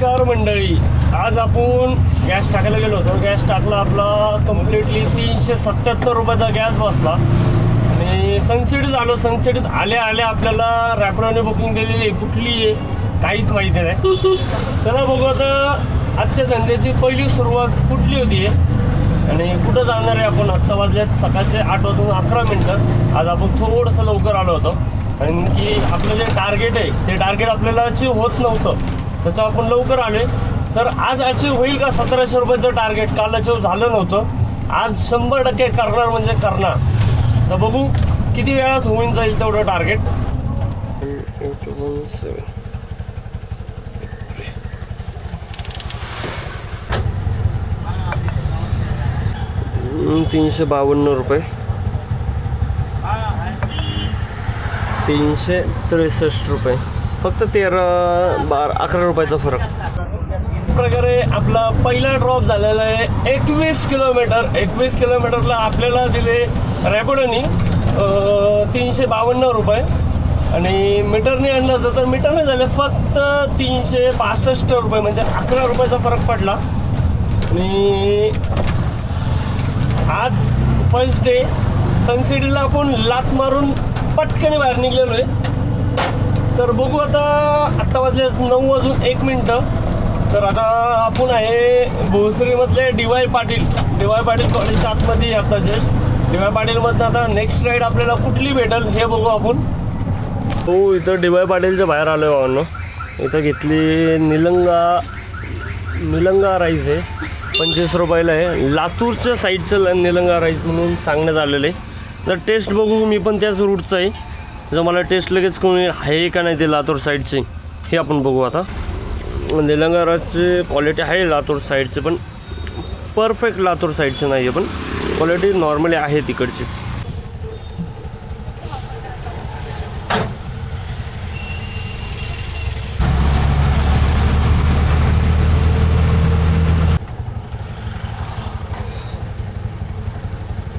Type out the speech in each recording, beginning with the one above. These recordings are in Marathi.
नमस्कार मंडळी, आज आपण गॅस टाकायला गेलो होतो. गॅस टाकला आपला कम्प्लिटली 377 रुपयाचा गॅस बसला आणि सनसिटीत आलो. सनसिटीत आल्या आल्या आपल्याला रॅपिडोने बुकिंग दिलेली आहे. कुठली आहे काहीच माहिती नाही. चला बघू आता आजच्या धंद्याची पहिली सुरुवात कुठली होती आणि कुठं जाणार आहे आपण. आत्ता वाजल्यात सकाळचे 8 वाजून 11 मिनटं. आज आपण थोडंसं लवकर आलो होतो कारण की आपलं जे टार्गेट आहे ते टार्गेट आपल्याला अचीव होत नव्हतं, त्याचं आपण लवकर आले. तर आज अचीव होईल का 1700 रुपयाचं टार्गेट? काल अचीव झालं नव्हतं, आज 100% करणार म्हणजे करणार. तर बघू किती वेळात होऊन जाईल तेवढं टार्गेट. 352 रुपये, 363 रुपये, फक्त 11 रुपयाचा फरक. प्रकारे आपला पहिला ड्रॉप झालेला आहे 21 किलोमीटर. 21 किलोमीटरला आपल्याला दिले रॅपिडोनी 352 रुपये आणि मीटरने आणलं होतं तर मीटरने झाले फक्त 365 रुपये, म्हणजे 11 रुपयाचा फरक पडला. आणि आज फर्स्ट डे सनसिटीला आपण लात मारून पटकन बाहेर निघलेलो आहे. तर बघू आता वाजले 9 वाजून 1 मिनटं. तर आता आपण आहे भोसरीमधले डी.वाय. पाटील कॉलेजच्या आतमध्ये. आता जस्ट डी.वाय. पाटीलमधनं आता नेक्स्ट राईड आपल्याला कुठली भेटेल हे बघू आपण. हो, इथं डी.वाय. पाटीलच्या बाहेर आलो आहे भावांनो. इथं घेतली निलंगा राईस आहे, 25 रुपयाला आहे. लातूरच्या साईडचं निलंगा राईस म्हणून सांगण्यात आलेलं आहे. तर टेस्ट बघू, मी पण त्याच रूटचं आहे. जर मला टेस्ट लगेच कोणी आहे का नाही ते लातूर साईडचे हे आपण बघू. आता निलंगा राईसची क्वालिटी आहे लातूर साईडचे, पण परफेक्ट लातूर साईडचे नाही आहे, पण क्वालिटी नॉर्मली आहे तिकडची.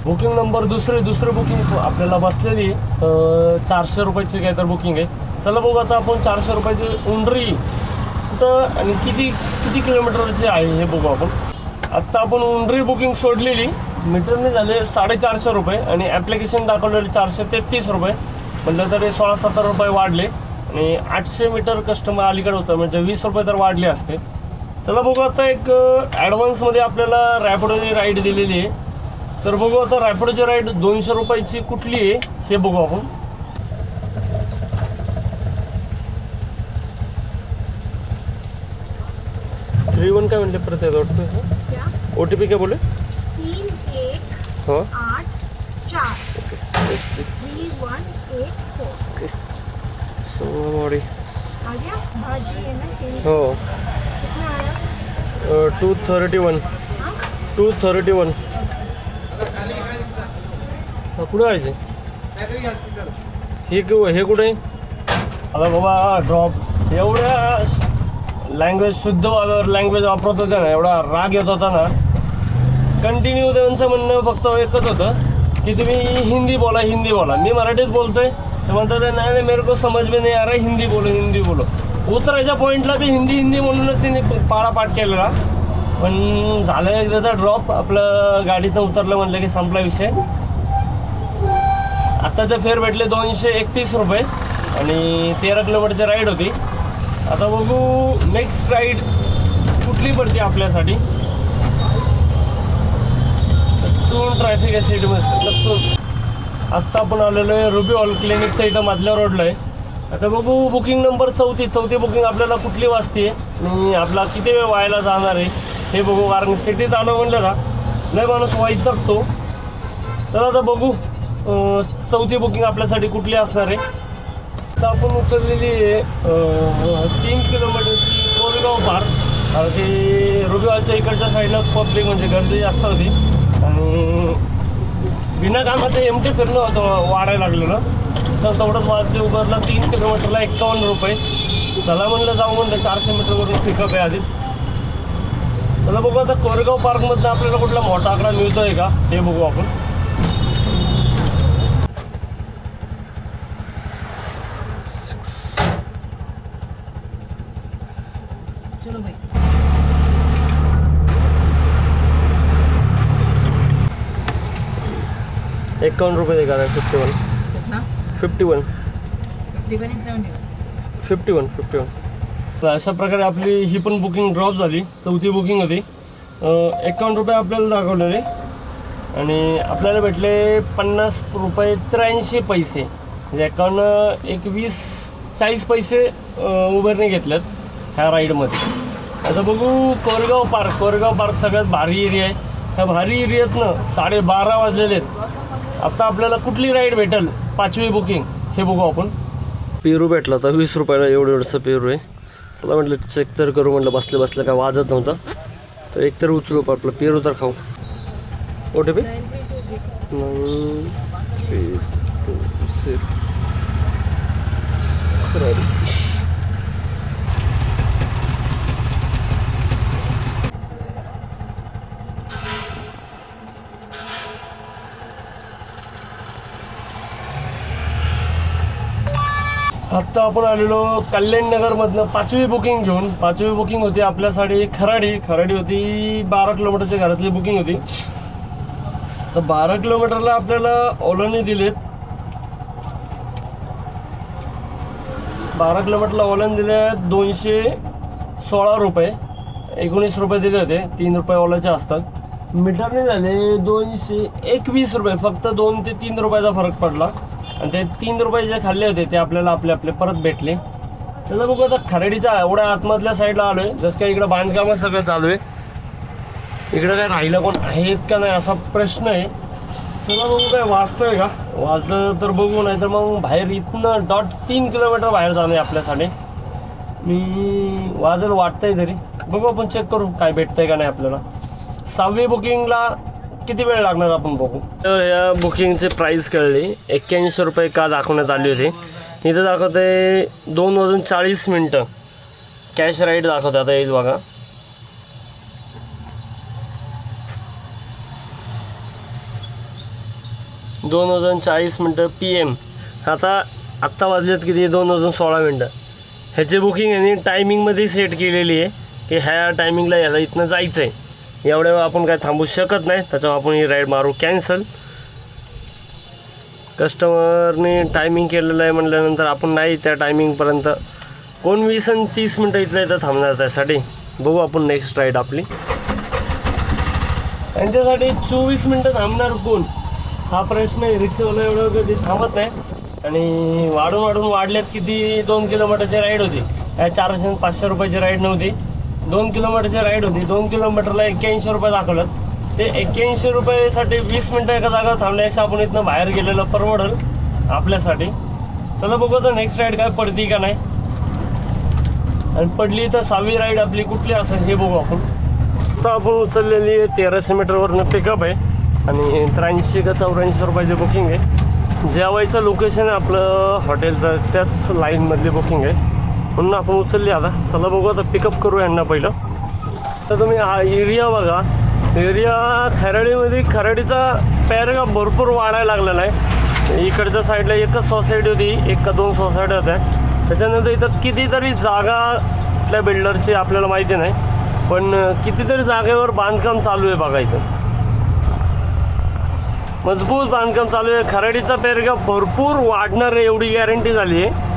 बुकिंग नंबर दुसरी बुकिंग आपल्याला बसलेली 400 रुपयाची काय तर बुकिंग आहे. चला बघू आता आपण 400 रुपयाची उंडरी कुठं आणि किती किलोमीटरची आहे हे बघू आपण. आत्ता आपण उंडरी बुकिंग सोडलेली, मीटरने झाले 450 रुपये आणि ॲप्लिकेशन दाखवलेले 433 रुपये, म्हटलं तरी 16-17 रुपये वाढले. आणि 800 मीटर कस्टमर अलीकडे होतं, म्हणजे 20 रुपये तर वाढले असते. चला बघू आता एक ॲडव्हान्समध्ये आपल्याला रॅपिडोची राईड दिलेली आहे. तर बघू आता रॅपिडोची राईड 200 रुपयाची कुठली आहे हे बघू आपण. OTP काय म्हणले परत OTP काय बोले? 3184 हो 3184 सोमवारी आ गया भाजी है ना हो. कितना आया? 231 कुठं आहे हे कुठं आहे? आता बाबा ड्रॉप एवढ्या लँग्वेज शुद्ध लँग्वेज वापरत होत्या ना, एवढा राग येत होता ना. कंटिन्यू त्यांचं म्हणणं फक्त एकच होतं की तुम्ही हिंदी बोला. मी मराठीत बोलतोय तर म्हणतात नाही मेरे को समज में नाही आ रहा, हिंदी बोलो. उतरायच्या पॉईंटला बी हिंदी म्हणूनच तिने पाळापाठ केलेला. पण झालं एकदाचा ड्रॉप, आपलं गाडीतनं उतरलं म्हणलं की संपला विषय. आत्ताचे फेअर भेटले 231 रुपये आणि 13 किलोमीटरची राईड होती. आता बघू नेक्स्ट राईड कुठली पडते आपल्यासाठी. लक्सून ट्रॅफिक आहे सिटीमध्ये लक्सून. आत्ता आपण आलेलो आहे रुबी हॉल क्लिनिकच्या इथं मधल्या रोडला आहे. आता बघू बुकिंग नंबर 34 बुकिंग आपल्याला कुठली वाजते आणि आपला किती वेळ व्हायला जाणार आहे हे बघू. कारण सिटीत आलो म्हणलं ना लय माणूस वैतागतो. चला आता बघू 4थी बुकिंग आपल्यासाठी कुठली असणार आहे. तर आपण उचललेली आहे 3 किलोमीटरची कोरेगाव पार्क. अशी रुबी हॉलच्या इकडच्या साईडला पब्लिक म्हणजे गर्दी जास्त होती आणि बिना कामाचं एमटी फिरणं होतं वाढायला लागलेलं. चल तेवढंच वाजले उबरला 3 किलोमीटरला 51 रुपये. चला म्हणलं जाऊ म्हणलं 400 मीटरवरून पिकअप आहे आधीच. चला बघू आता कोरेगाव पार्कमधनं आपल्याला कुठला मोठा आकडा मिळतो आहे का हे बघू आपण. चलो भाई. 51 रुपये दे का 51 कितना? 51 51 and 71. 51. तर अशा प्रकारे आपली ही पण बुकिंग ड्रॉप झाली. चौथी बुकिंग होती. 51 रुपये आपल्याला दाखवलेले आणि आपल्याला भेटले 50 रुपये 83 पैसे. म्हणजे 51 एक 40 पैसे उबरने घेतलेत ह्या राईडमध्ये. आता बघू कोरेगाव पार्क सगळ्यात भारी एरिया आहे. ह्या भारी एरियातनं 12:30 वाजलेले आहेत. आता आपल्याला कुठली राईड भेटेल 5वी बुकिंग हे बघू आपण. पेरू भेटला तर 20 रुपयाला एवढंसं पेरू आहे. चला म्हटलं चेक तर करू, म्हटलं बसलं काय वाजत नव्हतं तर एकतर उचलू आपलं पेरू तर खाऊ. OTP 9326. आत्ता आपण आलेलो कल्याणनगरमधनं 5वी बुकिंग घेऊन. 5वी बुकिंग होती आपल्यासाठी खराडी होती 12 किलोमीटरच्या घरातली बुकिंग होती. तर 12 किलोमीटरला आपल्याला ओलाने दिलेत 12 किलोमीटरला ओलाने दिले 216 रुपये. 19 रुपये दिले होते. 3 रुपये ओलाचे असतात. मीटरने झाले 221 रुपये. फक्त 2 ते 3 रुपयाचा फरक पडला आणि ते 3 रुपये जे खाल्ले होते ते आपल्याला आपले परत भेटले. चला बघू आता खराडीच्या एवढ्या आतमधल्या साईडला आलो आहे. जसं काय इकडं बांधकामच सगळं चालू आहे. इकडं काय राहिलं कोण आहेत का नाही असा प्रश्न आहे. चला बघू काय वाजतंय का. वाजलं तर बघू, नाही तर मग बाहेर इथनं 3 किलोमीटर बाहेर जाणं आहे आपल्यासाठी. मी वाजेल वाटतंय तरी बघू, आपण चेक करू काय भेटतंय का नाही आपल्याला. 6वी बुकिंगला किती वेळ लागणार आपण बघू. तर या बुकिंगचे प्राईस कळली 81 रुपये का दाखवण्यात आली होती. इथं दाखवते 2:40 कॅश राईड दाखवते. आता येईल बघा 2:40 PM. आत्ता वाजलेत किती 2:16. ह्याची बुकिंग यांनी टायमिंगमध्ये सेट केलेली आहे की ह्या टायमिंगला याला इथनं जायचं आहे. एवढ्या वेळ आपण काय थांबू शकत नाही, त्याच्यावर आपण ही राईड मारू कॅन्सल. कस्टमरने टायमिंग केलेलं आहे म्हटल्यानंतर आपण नाही त्या टायमिंगपर्यंत. कोण 20 आणि 30 मिनटं इथल्या इथं थांबणार त्यासाठी. बघू आपण नेक्स्ट राईड आपली. त्यांच्यासाठी 24 मिनटं थांबणार कोण हा प्रश्न आहे. रिक्षावाला एवढं कधी थांबत नाही आणि वाढून वाढल्यात किती. 2 किलोमीटरची राईड होती. 400-500 रुपयाची राईड नव्हती. 2 किलोमीटरची राईड होती. 2 किलोमीटरला 81 रुपये दाखवलं. ते 81 रुपयासाठी 20 मिनटं एका जागा थांबण्यापेक्षा आपण इथनं बाहेर गेलेलं परवडल आपल्यासाठी. चला बघू आता नेक्स्ट राईड काय पडती का नाही. आणि पडली तर 6वी राईड आपली कुठली असेल हे बघू आपण. आता आपण उचललेली 1300 मीटरवरनं पिकअप आहे आणि 83 का 84 रुपयाची बुकिंग आहे. जेवायचं लोकेशन आहे आपलं हॉटेलचं त्याच लाईनमधली बुकिंग आहे म्हणून आपण उचलली. आता चला बघू आता पिकअप करू यांना पहिलं. तर तुम्ही हा एरिया बघा. एरिया खराडीचा पॅरेग्राफ भरपूर वाढायला लागलेला आहे. इकडच्या साईडला एकच सोसायटी होती, 1 का 2 सोसायटी होत्या. त्याच्यानंतर इथं कितीतरी जागा आपल्या बिल्डरची आपल्याला माहिती नाही, पण कितीतरी जागेवर बांधकाम चालू आहे बघा. इथं मजबूत बांधकाम चालू आहे. खराडीचा पॅरेग्राफ भरपूर वाढणार आहे एवढी गॅरंटी झाली आहे.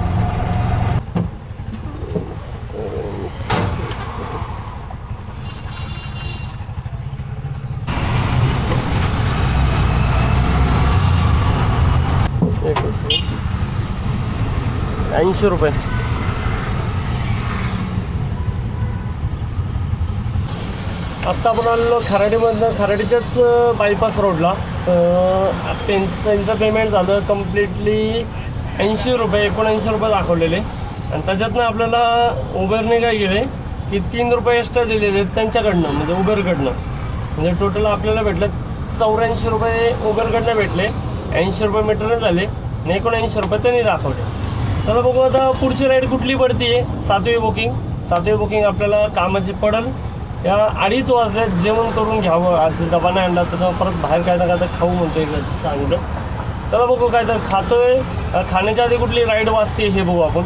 ₹80 रुपये. आत्ता आपण आलेलो खराडीच्याच बायपास रोडला. त्यांचं पेमेंट झालं कम्प्लिटली 80 रुपये 79 रुपये दाखवलेले. आणि त्याच्यातनं आपल्याला उबरने काय केले की 3 रुपये एक्स्ट्रा दिलेले आहेत त्यांच्याकडनं, म्हणजे उबरकडनं. म्हणजे टोटल आपल्याला भेटलं 84 रुपये उबरकडनं भेटले. 80 रुपये मीटरने झाले आणि 79 रुपये त्यांनी दाखवले. चला बघू आता पुढची राईड कुठली पडते आहे. 7वी बुकिंग आपल्याला कामाची पडल. या 2:30 वाजल्यात. जेवण करून घ्यावं. आज डबा नाही आणला तर परत बाहेर काय ना काय तर खाऊ म्हणतो एक चांगलं. चला बघू काय तर खातोय. खाण्याच्या आधी कुठली राईड वाजते हे बघू आपण.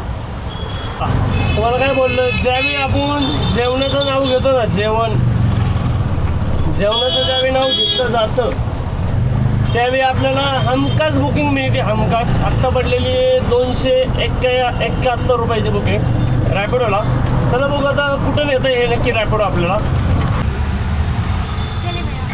तुम्हाला काय बोललं, ज्यावेळी आपण जेवणाचं नाव घेतो ना, जेवणाचं ज्यावेळी नाव घेतलं जातं त्यावेळी आपल्याला हमखास बुकिंग मिळते. हमखास आत्ता पडलेली 271 रुपयाची बुकिंग रॅपिडोला. चला बघू आता कुठून येतं हे नक्की रॅपिडो आपल्याला. चले भैया.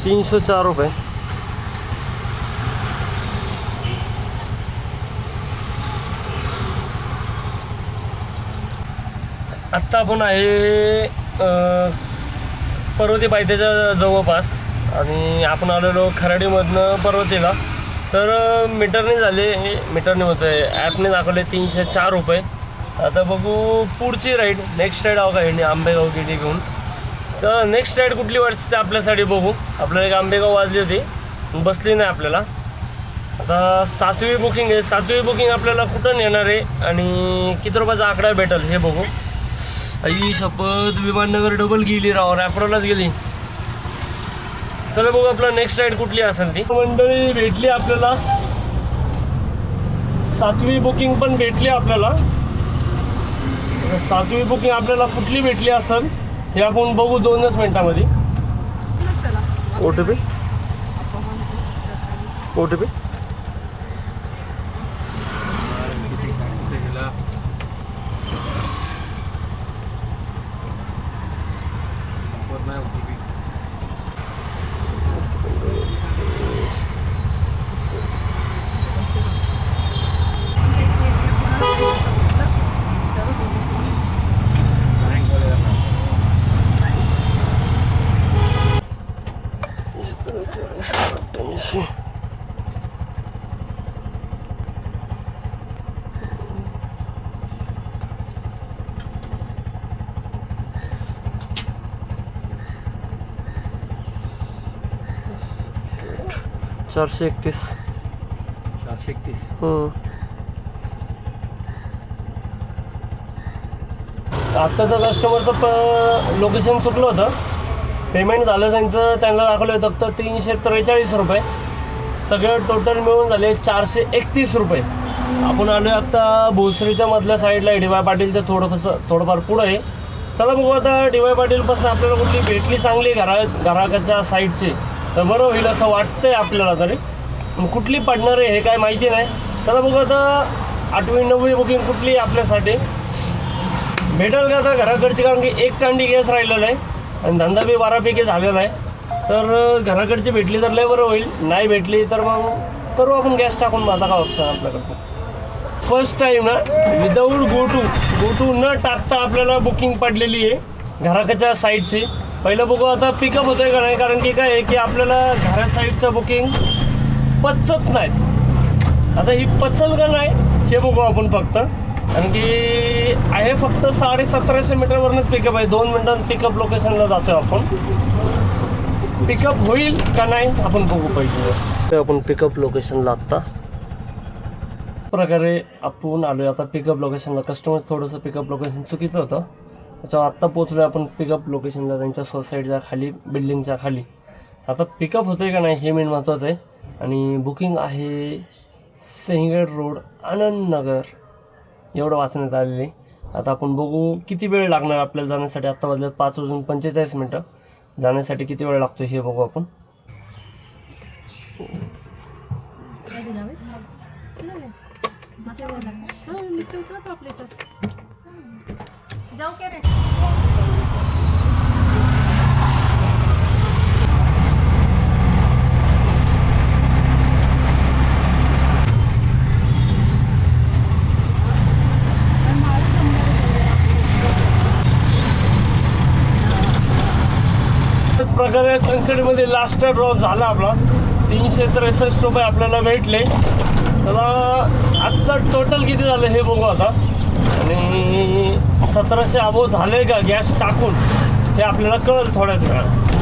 304 रुपये. आत्ता आपण आहे पर्वती पायथ्याच्या जवळपास आणि आपण आलेलो खराडीमधनं पर्वतीला. तर मीटरने होतं आहे, ॲपने दाखवले 304 रुपये. आता बघू पुढची राईड, नेक्स्ट राईड आहो का हे आंबेगाव गेली घेऊन. तर नेक्स्ट राईड कुठली वाटते आपल्यासाठी बघू. आपल्याला एक आंबेगाव वाजली होती, बसली नाही आपल्याला. आता 7वी बुकिंग आहे. 7वी बुकिंग आपल्याला कुठं येणार आहे आणि किती रुपयाचा आकडा भेटेल हे बघू. आई शपथ, विमाननगर डबल गेली राव, रॅपिडोलाच गेली. चला बघू आपला नेक्स्ट राईड कुठली असेल ती. मंडळी भेटली आपल्याला 7वी बुकिंग पण भेटली आपल्याला. 7वी बुकिंग आपल्याला कुठली भेटली असेल हे आपण बघू 2च मिनिटामध्ये. OTP चारशे 431. आत्ताचं कस्टमरचं लोकेशन चुकलं होतं. पेमेंट झालं त्यांना दाखवलं होतं फक्त 343 रुपये. सगळं टोटल मिळून झाले 431 रुपये. आपण आलो आत्ता भोसरीच्या मधल्या साईडला आहे, DY पाटीलच्या थोडंफार पुढं आहे. चला बघू आता DY पाटीलपासून आपल्याला कुठली भेटली चांगली घराच्या साईडची तर बरं होईल असं वाटतंय आपल्याला. तरी कुठली पडणार आहे हे काय माहिती नाही. चला बघू आता 8वी 9वी बुकिंग कुठली आपल्यासाठी भेटेल का आता घराकडची. कारण की एक कांडी गॅस राहिलेला आहे आणि धंदा बी बऱ्यापैकी झालेला आहे. तर घराकडची भेटली तर लय बरं होईल, नाही भेटली तर मग करू आपण गॅस टाकून. आता काय ऑप्शन आपल्याकडं. फर्स्ट टाईम ना विदाऊट गो टू न टाकता आपल्याला बुकिंग पडलेली आहे घराकडच्या साईडची. पहिलं बघू आता पिकअप होतं आहे का नाही. कारण की काय आहे की आपल्याला घरा साईडचं बुकिंग पचत नाही. आता ही पचल का नाही हे बघू आपण फक्त. कारण की आहे फक्त 1750 मीटरवरूनच पिकअप आहे. 2 मिनिटांत पिकअप लोकेशनला जातो आहे आपण. पिकअप होईल का नाही आपण बघू पाहिजे. आपण पिकअप लोकेशनला आत्ता प्रकारे आपण आलो आहे आता पिकअप लोकेशनला. कस्टमर थोडंसं पिकअप लोकेशन चुकीचं होतं त्याच्यावर आत्ता पोचलो आपण पिकअप लोकेशनला त्यांच्या सोसायटीच्या खाली, बिल्डिंगच्या खाली. आता पिकअप होतं आहे का नाही हे मेन महत्त्वाचं आहे. आणि बुकिंग आहे सिंहगड रोड, आनंदनगर एवढं वाचण्यात आलेले. आता आपण बघू किती वेळ लागणार आपल्याला जाण्यासाठी. आत्ता वाजल्यात 5:45. जाण्यासाठी किती वेळ लागतो हे बघू आपण. जाऊ के रे. त्याच प्रकारे सनसेटमध्ये लास्ट ड्रॉप झाला आपला. 363 रुपये आपल्याला भेटले. चला आजचा टोटल किती झालं हे बघू आता. आणि 1700 अबोव झालंय का गॅस टाकून हे आपल्याला कळेल थोड्याच वेळात.